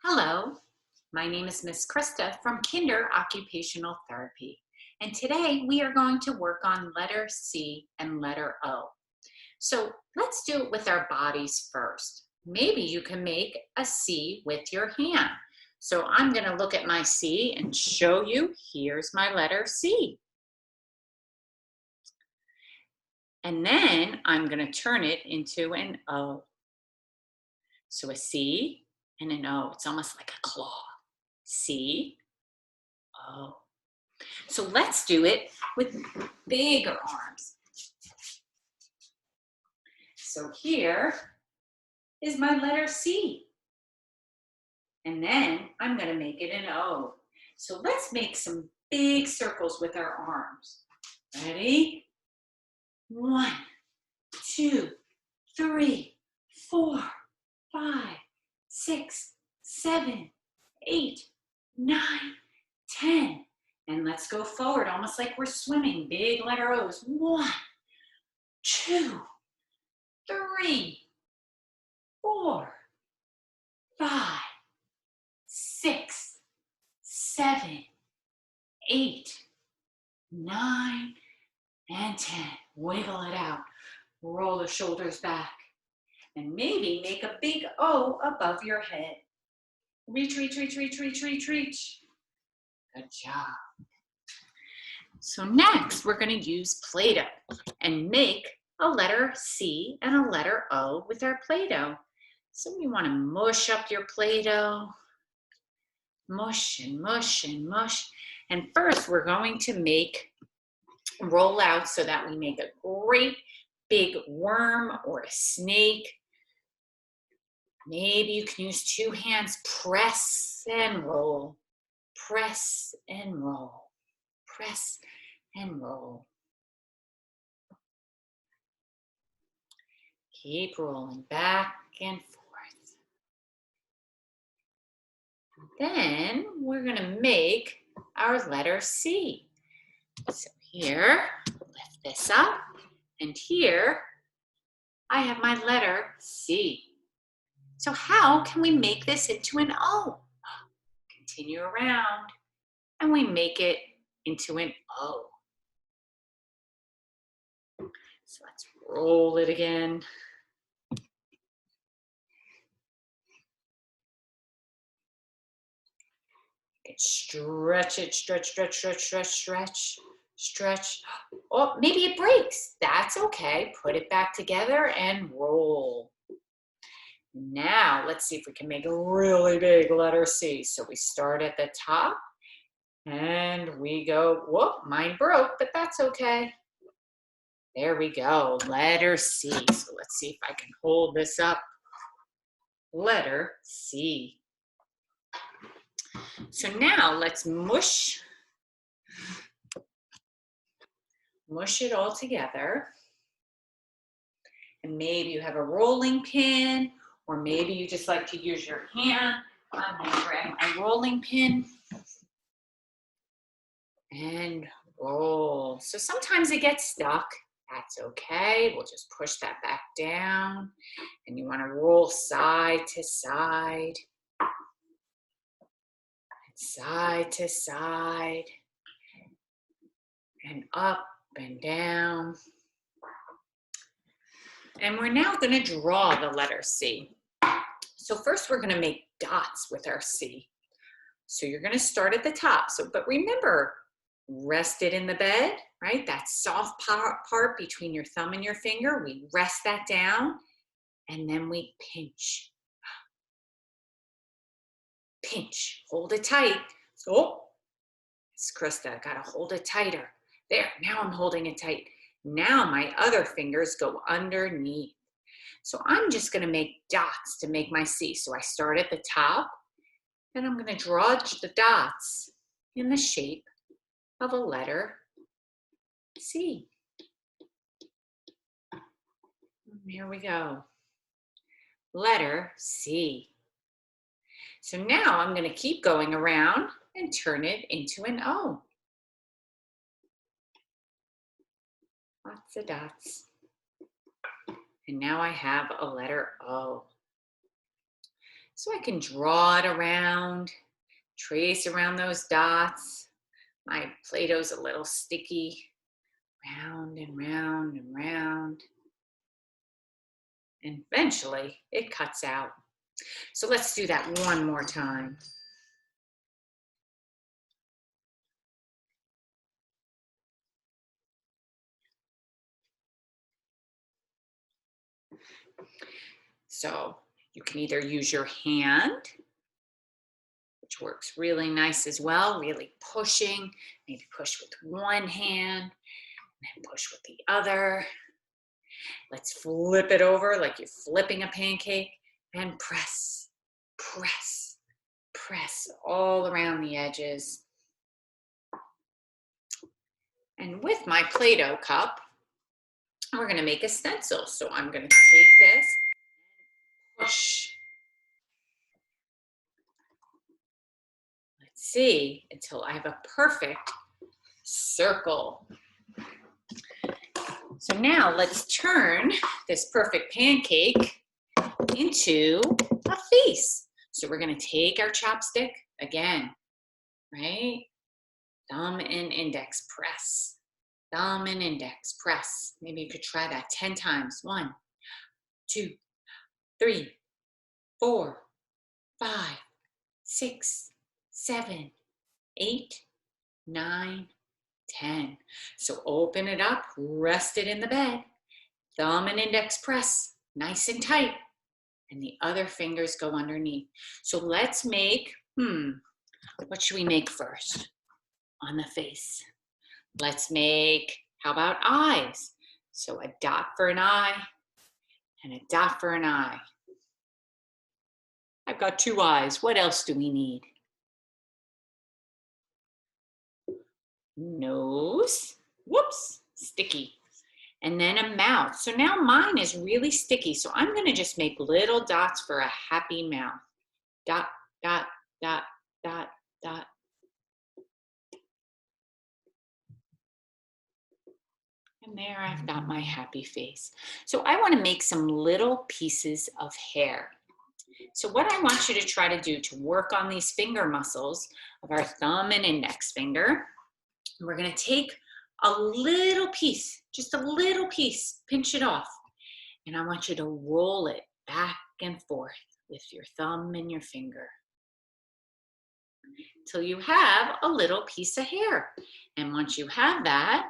Hello, my name is Miss Krista from Kinder Occupational Therapy, and today we are going to work on letter C and letter O. So let's do it with our bodies first. Maybe you can make a C with your hand. So I'm going to look at my C and show you, here's my letter C. And then I'm going to turn it into an O. So a C and an O, it's almost like a claw. C, O. So let's do it with bigger arms. So here is my letter C. And then I'm going to make it an O. So let's make some big circles with our arms. Ready? 1, 2, 3, 4, 5, 6, 7, 8, 9, 10. And let's go forward, almost like we're swimming. Big letter O's. 1, 2, 3, 4, 5, 6, 7, 8, 9, and 10. Wiggle it out. Roll the shoulders back. And maybe make a big O above your head. Reach, reach, reach, reach, reach, reach, reach. Good job. So next, we're going to use Play-Doh and make a letter C and a letter O with our Play-Doh. So you want to mush up your Play-Doh. Mush and mush and mush. And first, we're going to roll out so that we make a great big worm or a snake. Maybe you can use 2 hands. Press and roll. Press and roll. Press and roll. Keep rolling back and forth. Then we're going to make our letter C. So here, lift this up, and here I have my letter C. So how can we make this into an O? Continue around, and we make it into an O. So let's roll it again. Stretch it, stretch, stretch, stretch, stretch, stretch, stretch. Oh, maybe it breaks. That's okay. Put it back together and roll. Now, let's see if we can make a really big letter C. So we start at the top and we go, whoop, mine broke, but that's okay. There we go, letter C. So let's see if I can hold this up. Letter C. So now let's mush it all together. And maybe you have a rolling pin, or maybe you just like to use your hand. I'm going to grab my rolling pin and roll. So sometimes it gets stuck. That's okay. We'll just push that back down. And you want to roll side to side. Side to side. And up and down. And we're now going to draw the letter C. So first we're going to make dots with our C. So you're going to start at the top. But remember, rest it in the bed, right? That soft part between your thumb and your finger, we rest that down and then we pinch. Pinch, hold it tight. So, it's Krista, gotta hold it tighter. There, now I'm holding it tight. Now my other fingers go underneath. So I'm just gonna make dots to make my C. So I start at the top and I'm gonna draw the dots in the shape of a letter C. Here we go. Letter C. So now I'm going to keep going around and turn it into an O. Lots of dots. And now I have a letter O. So I can draw it around, trace around those dots. My Play-Doh's a little sticky. Round and round and round. And eventually it cuts out. So let's do that one more time. So you can either use your hand, which works really nice as well, really pushing, maybe push with one hand, and then push with the other. Let's flip it over like you're flipping a pancake and press, press, press all around the edges. And with my Play-Doh cup, we're going to make a stencil. So I'm going to take this, push. Let's see until I have a perfect circle. So now let's turn this perfect pancake into a face. So we're going to take our chopstick again, right? Thumb and index, press. Thumb and index, press. Maybe you could try that 10 times. 1, 2, 3, 4, 5, 6, 7, 8, 9, 10. So open it up, rest it in the bed. Thumb and index press, nice and tight. And the other fingers go underneath. So let's make, what should we make first on the face? Let's make, how about eyes? So a dot for an eye and a dot for an eye. I've got 2 eyes. What else do we need? Nose, whoops, sticky. And then a mouth. So now mine is really sticky. So I'm going to just make little dots for a happy mouth. Dot, dot, dot, dot, dot. And there I've got my happy face. So I want to make some little pieces of hair. So what I want you to try to do to work on these finger muscles of our thumb and index finger, we're going to take a little piece, just a little piece, pinch it off. And I want you to roll it back and forth with your thumb and your finger till you have a little piece of hair. And once you have that,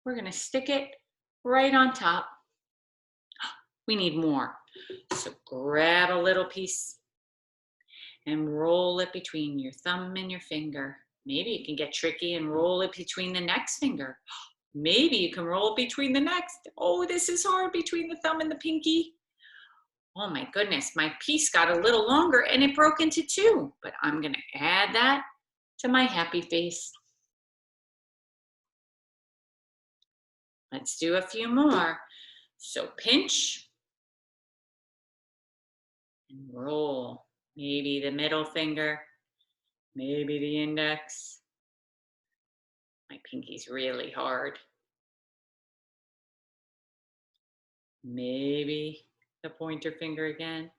we're going to stick it right on top. We need more. So grab a little piece and roll it between your thumb and your finger. Maybe you can get tricky and roll it between the next finger. Maybe you can roll it between the next. Oh, this is hard, between the thumb and the pinky. Oh my goodness, my piece got a little longer and it broke into 2, but I'm going to add that to my happy face. Let's do a few more. So pinch and roll. Maybe the middle finger, maybe the index. My pinky's really hard. Maybe the pointer finger again.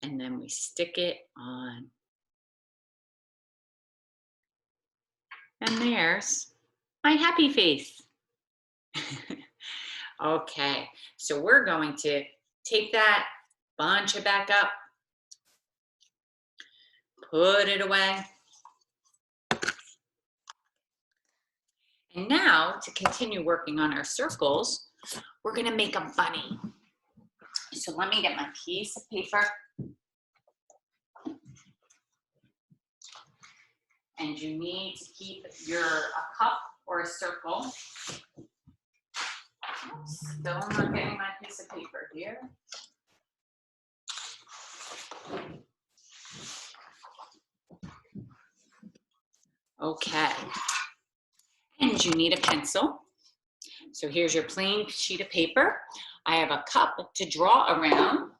And then we stick it on. And there's my happy face. Okay, so we're going to take that, bunch it back up, put it away. And now, to continue working on our circles, we're going to make a bunny. So let me get my piece of paper. And you need to keep a cup or a circle. Still not getting my piece of paper here. Okay. And you need a pencil. So here's your plain sheet of paper. I have a cup to draw around,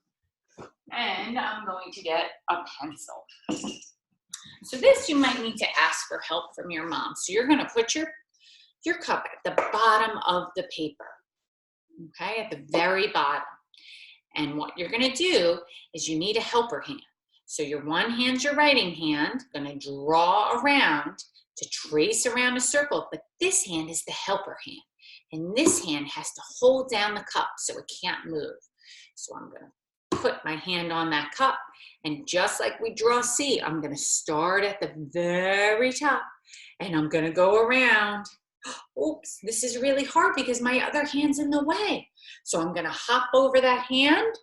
and I'm going to get a pencil. So this, you might need to ask for help from your mom. So you're going to put your cup at the bottom of the paper, okay, at the very bottom. And what you're going to do is you need a helper hand. So your one hand's your writing hand, gonna draw around to trace around a circle, but this hand is the helper hand. And this hand has to hold down the cup so it can't move. So I'm gonna put my hand on that cup, and just like we draw C, I'm gonna start at the very top, and I'm gonna go around. Oops, this is really hard because my other hand's in the way. So I'm gonna hop over that hand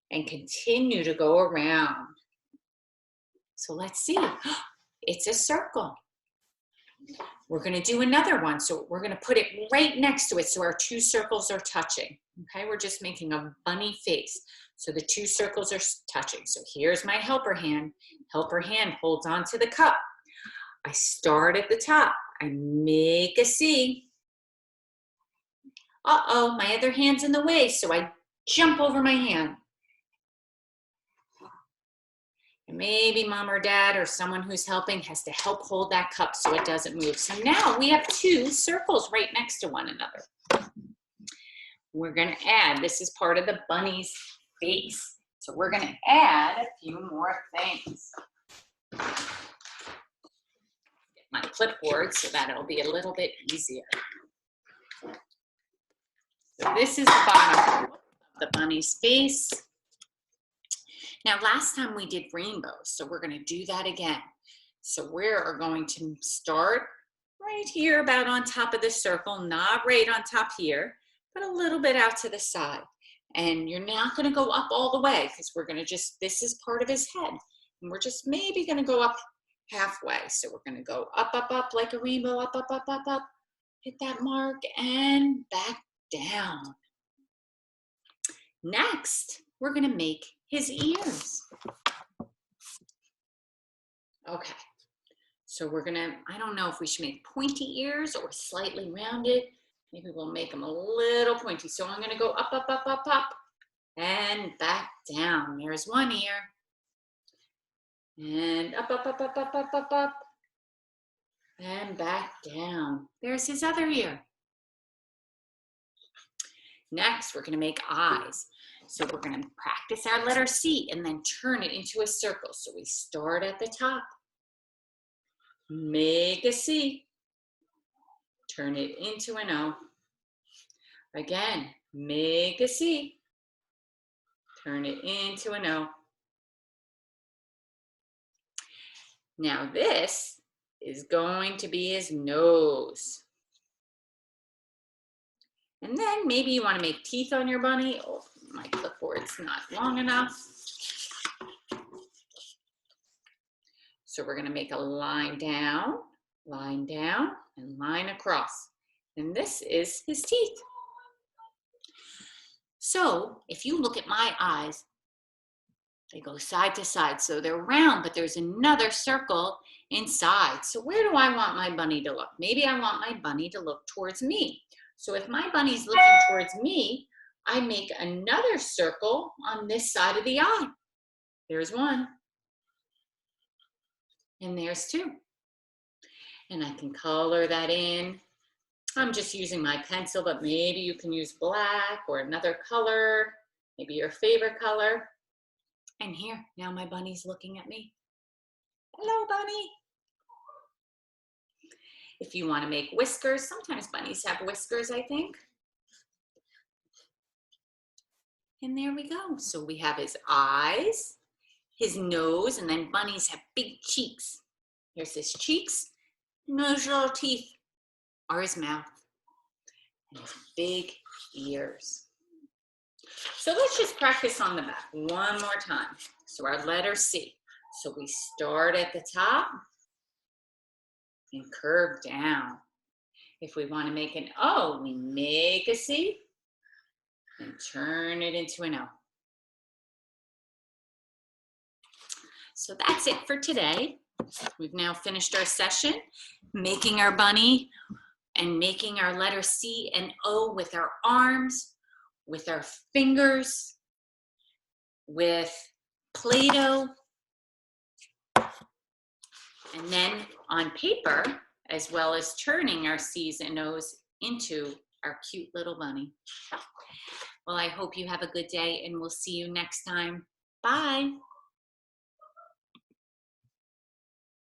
and continue to go around. So let's see, it's a circle. We're gonna do another one. So we're gonna put it right next to it so our two circles are touching. Okay, we're just making a bunny face. So the two circles are touching. So here's my helper hand. Helper hand holds onto the cup. I start at the top. I make a C. Uh-oh, my other hand's in the way. So I jump over my hand. And maybe mom or dad or someone who's helping has to help hold that cup so it doesn't move. So now we have two circles right next to one another. We're gonna add, this is part of the bunny's face. So we're gonna add a few more things. Get my clipboard so that it'll be a little bit easier. So this is the bottom of the bunny's face. Now, last time we did rainbows, so we're going to do that again. So we're going to start right here about on top of the circle, not right on top here, but a little bit out to the side. And you're not going to go up all the way because we're going to just, this is part of his head. And we're just maybe going to go up halfway. So we're going to go up, up, up like a rainbow, up, up, up, up, up, hit that mark and back down. Next, we're going to make his ears. Okay, so we're gonna, I don't know if we should make pointy ears or slightly rounded. Maybe we'll make them a little pointy. So I'm gonna go up, up, up, up, up, and back down. There's one ear. And up, up, up, up, up, up, up, up, and back down. There's his other ear. Next, we're gonna make eyes. So we're gonna practice our letter C and then turn it into a circle. So we start at the top, make a C, turn it into an O. Again, make a C, turn it into an O. Now this is going to be his nose. And then maybe you want to make teeth on your bunny. Oh, my clipboard's not long enough. So we're going to make a line down, and line across. And this is his teeth. So if you look at my eyes, they go side to side. So they're round, but there's another circle inside. So where do I want my bunny to look? Maybe I want my bunny to look towards me. So if my bunny's looking towards me, I make another circle on this side of the eye. There's one. And there's two. And I can color that in. I'm just using my pencil, but maybe you can use black or another color, maybe your favorite color. And here, now my bunny's looking at me. Hello, bunny. If you want to make whiskers, sometimes bunnies have whiskers, I think. And there we go. So we have his eyes, his nose, and then bunnies have big cheeks. Here's his cheeks, and those little teeth are his mouth, and his big ears. So let's just practice on the back one more time. So our letter C. So we start at the top and curve down. If we want to make an O, we make a C and turn it into an O. So that's it for today. We've now finished our session, making our bunny and making our letter C and O with our arms, with our fingers, with Play-Doh, and then on paper, as well as turning our C's and O's into our cute little bunny. Well, I hope you have a good day, and we'll see you next time. Bye.